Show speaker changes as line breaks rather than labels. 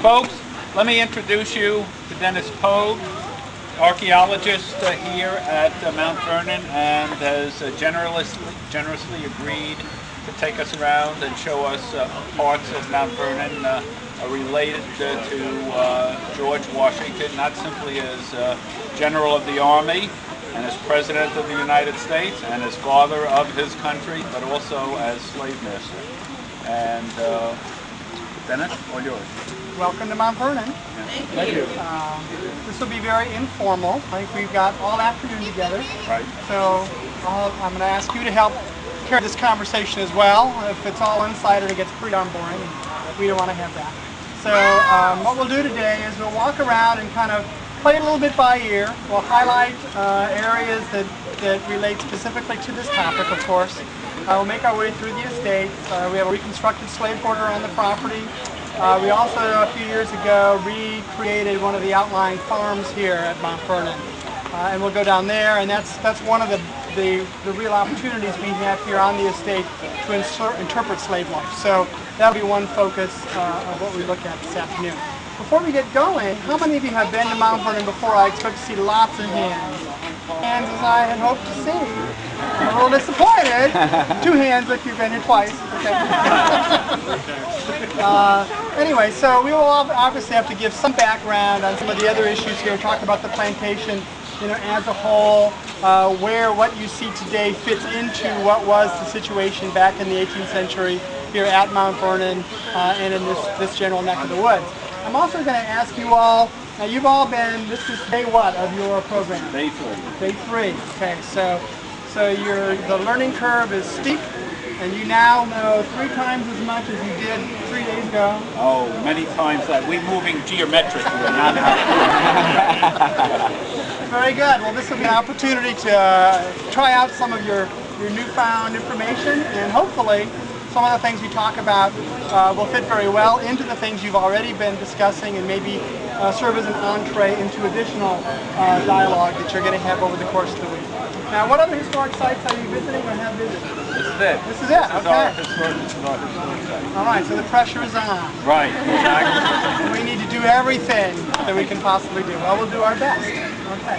Folks, let me introduce you to Dennis Pogue, archaeologist here at Mount Vernon, and has generously agreed to take us around and show us parts of Mount Vernon related to George Washington, not simply as General of the Army and as President of the United States and as father of his country, but also as slave master. And Dennis, all yours.
Welcome to Mount Vernon.
Thank you.
This will be very informal. I think we've got all afternoon together.
Right.
So I'm going to ask you to help carry this conversation as well. If it's all one-sided, it gets pretty darn boring, and we don't want to have that. So what we'll do today is we'll walk around and kind of play it a little bit by ear. We'll highlight areas that relate specifically to this topic, of course. We'll make our way through the estate. We have a reconstructed slave quarter on the property. We also, a few years ago, recreated one of the outlying farms here at Mount Vernon. And we'll go down there, and that's one of the real opportunities we have here on the estate to interpret slave life. So that'll be one focus of what we look at this afternoon. Before we get going, how many of you have been to Mount Vernon before? I expect to see lots of hands. Hands as I had hoped to see. I'm a little disappointed. 2 hands if you've been here twice. Okay. Anyway, so we will obviously have to give some background on some of the other issues here, talk about the plantation, as a whole, where what you see today fits into what was the situation back in the 18th century here at Mount Vernon and in this general neck of the woods. I'm also going to ask you all, now you've all been, this is day what of your program?
Day 3.
Day 3, okay, so the learning curve is steep, and you now know 3 times as much as you did 3 days ago.
Oh, many times that. We're moving geometrically, not
Very good. Well, this will be an opportunity to try out some of your newfound information, and hopefully some of the things we talk about will fit very well into the things you've already been discussing, and maybe serve as an entree into additional dialogue that you're going to have over the course of the week. Now, what other historic sites are you visiting or have visited?
This is it.
This is it, okay.
This is our historic site.
All right, so the pressure is on.
Right, exactly.
We need to do everything that we can possibly do. Well, we'll do our best. Okay.